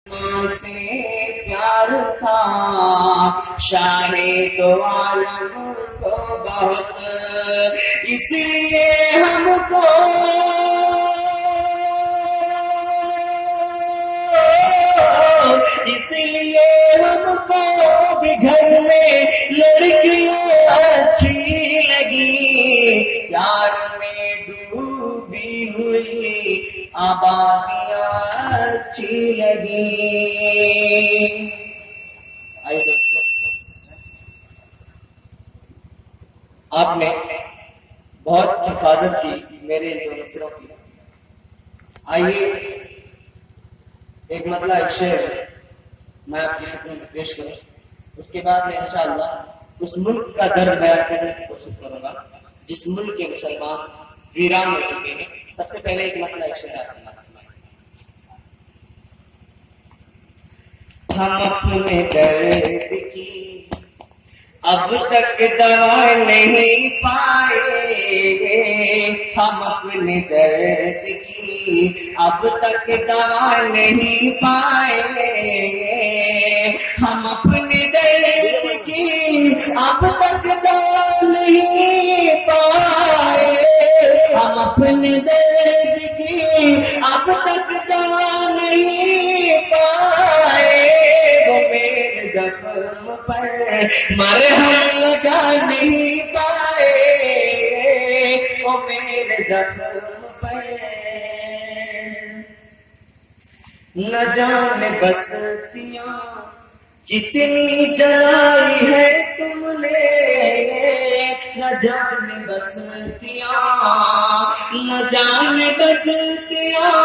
سے پیار تھا شاہ دو عالم کو بہت، اس لیے ہم کو بھی گھر میں لڑکیاں اچھی لگی، پیار میں ڈوبی ہوئی آبادیاں اچھی لگی۔ آئیے دوستو، آپ نے بہت حفاظت کی میرے ان دو نصروں کی۔ آئیے ایک مطلع ایک شعر میں آپ کی خدمت میں پیش کروں، اس کے بعد میں انشاءاللہ اس ملک کا درد بیان کرنے کی کوشش کروں گا جس ملک کے مسلمان ویران ہو چکے ہیں۔ سب سے پہلے ایک مطلع ایک شعر آپ سننا۔ ہم اپنے درد کی اب تک دوا نہیں پائے، ہم اپنے درد کی اب تک دوا نہیں پائے، ہم اپنے درد کی اب تک دوا نہیں پائے، ہم اپنے درد کی اب تک دوا نہیں پائے، وہ میرے زخم پر مرہم لگا نہیں پائے، وہ میرے زخم پر نہ جانے بستیاں کتنی جلائی ہے تم نے، نہ جانے بستیاں، نہ جانے بستیاں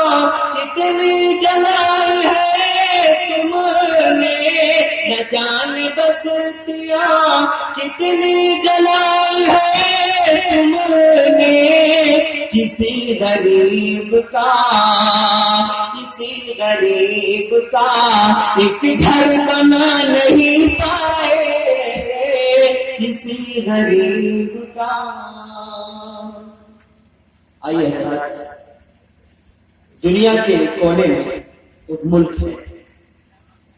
کتنی جلائی ہے تم نے، نہ جانے بستیاں کتنی جلائی ہے تم نے، کسی غریب کا ایک گھر بنا نہیں پائے، کسی غریب کا۔ آئیے حضرات، دنیا کے کونے میں ایک ملک ہے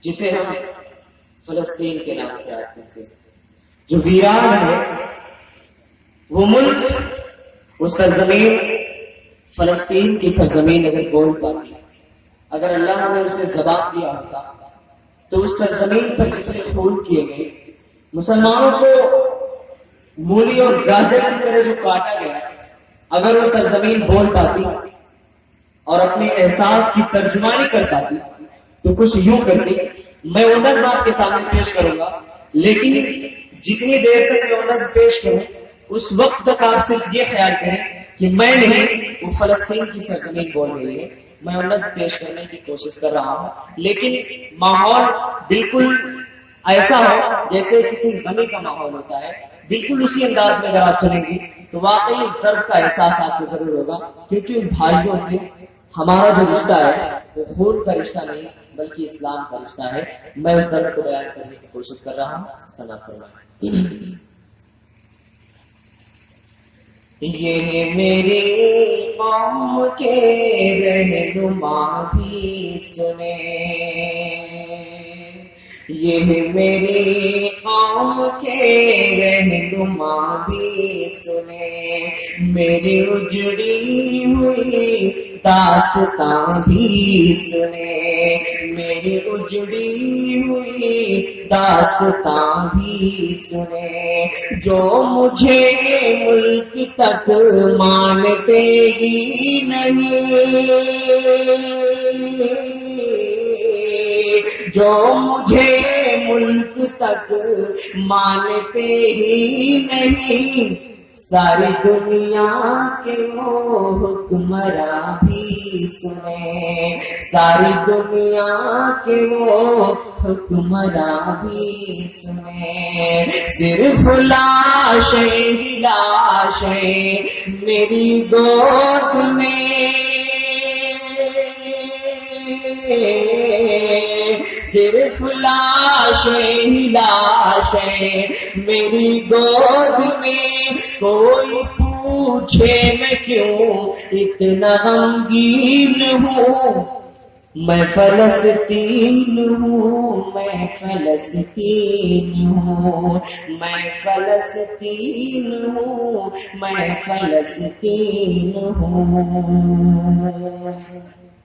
جسے ہم فلسطین کے نام سے یاد کرتے ہیں، جو ویران ہے۔ وہ ملک، وہ سرزمین، فلسطین کی سرزمین اگر بول پاتی، اگر اللہ نے اسے زبان دیا ہوتا تو اس سرزمین پر جتنے خون کیے گئے، مسلمانوں کو مولی اور گاجر کی طرح جو کاٹا گیا، اگر وہ سرزمین بول پاتی اور اپنے احساس کی ترجمانی کر پاتی تو کچھ یوں کرتی۔ میں وہ نظم آپ کے سامنے پیش کروں گا، لیکن جتنی دیر تک میں وہ نظم پیش کروں اس وقت تک آپ صرف یہ خیال کریں کہ میں نہیں، وہ فلسطین کی سرزمین بول رہی ہے۔ میں نظم پیش کرنے کی کوشش کر رہا ہوں، لیکن ماحول بالکل ایسا ہو جیسے کسی غمی کا ماحول ہوتا ہے، بالکل اسی انداز میں اگر آپ سنیں گی تو واقعی درد کا احساس آپ کو ضرور ہوگا، کیونکہ ان بھائیوں سے ہمارا جو رشتہ ہے وہ خون کا رشتہ نہیں بلکہ اسلام کا رشتہ ہے۔ میں اس درد کو بیان کرنے کی کوشش کر رہا ہوں، سماعت فرمائیں۔ یہ میری قوم کے رہنما بھی سنے، یہ میری قوم کے رہنما بھی سنے، میری اجڑی ہوئی داستاں بھی سنے، میری اجڑی ہوئی داستاں بھی سنے، جو مجھے ملک تک مانتے ہی نہیں، جو مجھے ملک تک مانتے ہی نہیں، ساری دنیا کے وہ حکمراں بھی سنے، ساری دنیا کے وہ حکمراں بھی سنے، صرف لاشیں میری گود میں، صرف لاشیں میری گود میں، کوئی پوچھے میں کیوں اتنا غمگین ہوں، میں فلسطین ہوں، میں فلسطین ہوں، میں فلسطین ہوں، میں فلسطین ہوں۔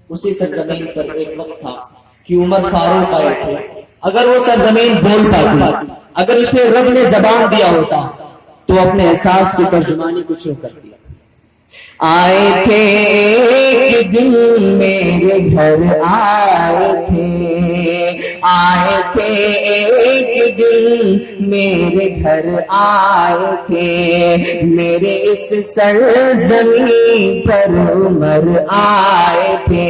اسی سرزمین پر ایک وقت تھا کہ عمر فاروق آئے تھے۔ اگر وہ سرزمین بول پاتی، اگر اسے رب نے زبان دیا ہوتا تو اپنے احساس کی ترجمانی کچھ یوں کرتی۔ آئے تھے ایک دن میرے گھر، آئے تھے، آئے تھے ایک دن میرے گھر، آئے تھے، میرے اس سرزمین پر عمر آئے تھے،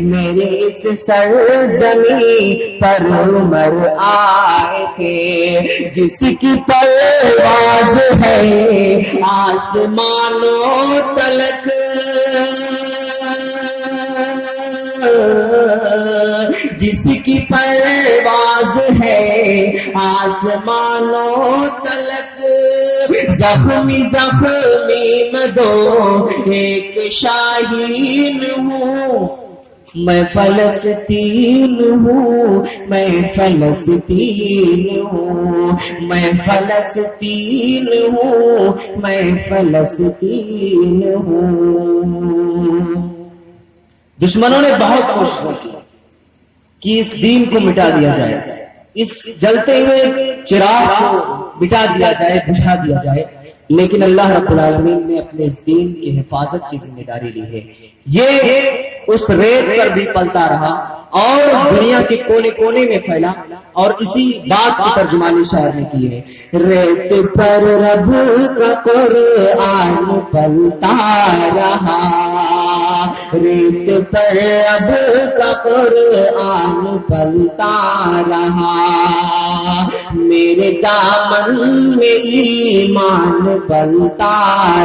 میرے اس سرزمین پر عمر آئے تھے، جس کی پرواز ہے آسمانوں تلک، جس کی پرواز ہے آسمانوں تلک، زخمی زخمی میں دو ایک شاہین ہوں، میں فلسطین ہوں، میں فلسطین ہوں، میں فلسطین ہوں، میں فلسطین ہوں۔ دشمنوں نے بہت کوشش کی کہ اس دین کو مٹا دیا جائے، اس جلتے ہوئے چراغ کو مٹا دیا جائے، بجھا دیا جائے، لیکن اللہ رب العالمین نے اپنے اس دین کی حفاظت کی ذمہ داری لی ہے۔ یہ اس ریت پر بھی پلتا رہا اور دنیا کے کونے کونے میں پھیلا، اور اسی بات کی ترجمانی شاعر نے کی ہے۔ ریت پر رب کا قرآن پلتا رہا، ریت پر رب کا قرآن پلتا رہا، میرے دامن میں ایمان پلتا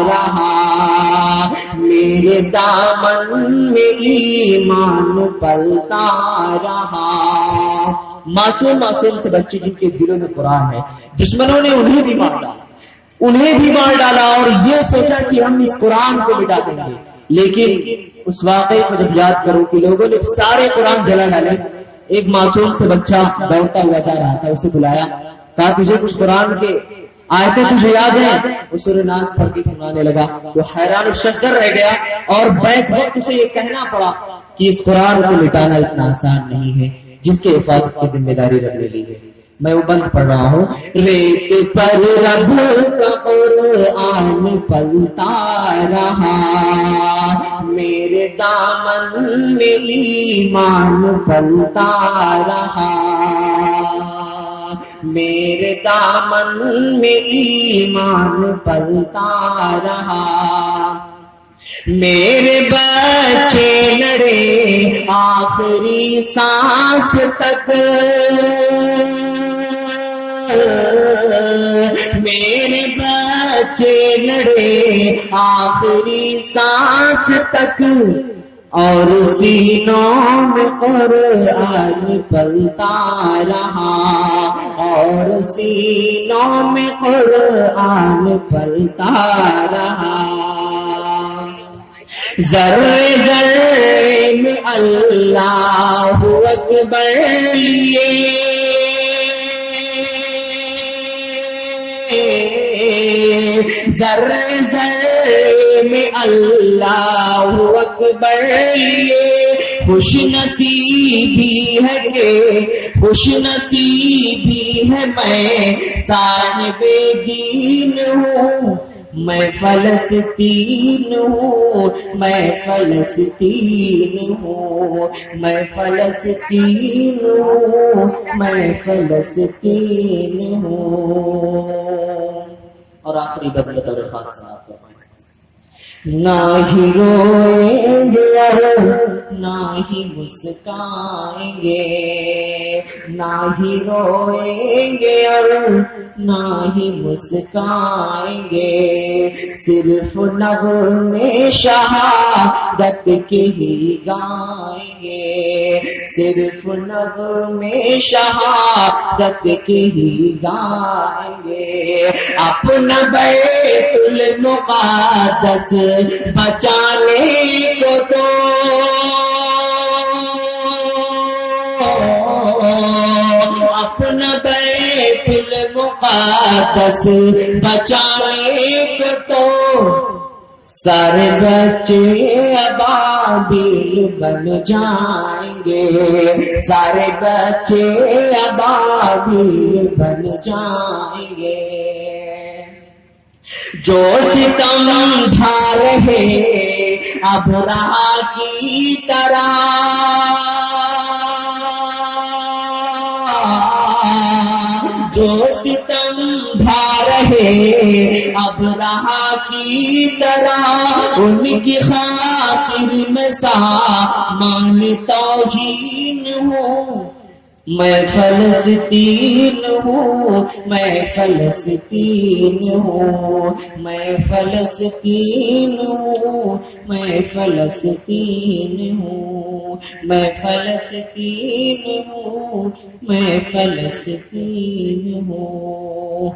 رہا، میرے دامن میں ایمان پلتا رہا۔ معصوم معصوم سے بچے جن کے دلوں میں قرآن ہے، دشمنوں نے انہیں بھی مار ڈالا، انہیں بھی مار ڈالا، اور یہ سوچا کہ ہم اس قرآن کو مٹا دیں گے، لیکن اس واقعے کو جب یاد کرو کہ لوگوں نے سارے قرآن جلا ڈالے، ایک معصوم سے بچہ دوڑتا ہوا جا رہا تھا، اسے بلایا، کہا تجھے کچھ قرآن کے آیتیں تجھے یاد ہیں؟ وہ سورہ ناس پڑھ کے سنانے لگا، وہ حیران و شکر رہ گیا، اور بیک وقت اسے یہ کہنا پڑا کہ اس قرآن کو مٹانا اتنا آسان نہیں ہے جس کے حفاظت کی ذمہ داری رب نے لی ہے۔ میں وہ بند پڑھ رہا ہوں۔ ریت پر رب کا قرآن پلتا رہا، میرے دامن میں ایمان پلتا رہا، میرے دامن میں ایمان پلتا رہا، میرے بچے لڑے آخری سانس تک، میرے بچے لڑے آخری سانس تک، اور سینوں میں قرآن پلتا رہا، اور سینوں میں قرآن پلتا رہا، ذرے ذرے میں اللہ اکبر لیے، ذرے ذرے میں اللہ اکبر لیے، خوش نصیبی ہے کہ خوش نصیبی ہے میں صاحب دین ہوں، میں فلسطین ہوں، میں فلسطین ہوں، میں فلسطین ہوں، میں فلسطین ہوں۔ اور آخری بد بطور خاص سناتا ہوں۔ نہ ہی روئیں گے نہ ہی مسکائیں گے، نہ ہی روئیں گے نہ ہی مسکائیں گے، صرف نغمے شہادت کے ہی گائیں گے، صرف نغمے شہادت کے ہی گائیں گے، اپنا بیت المقدس بچانے کو تو اپنا بیت المقدس بچانے کو تو سارے بچے ابابیل بن جائیں گے، سارے بچے ابابیل بن جائیں گے۔ جو ستم ڈھا رہے ابرہا کی طرح، جو ستم ڈھا رہے ابرہا کی طرح، ان کی خاطر میں سامان توہین ہوں، میں فلسطین ہوں، میں فلسطین ہوں، میں فلسطین ہوں، میں فلسطین ہوں، میں فلسطین ہوں، میں فلسطین ہوں۔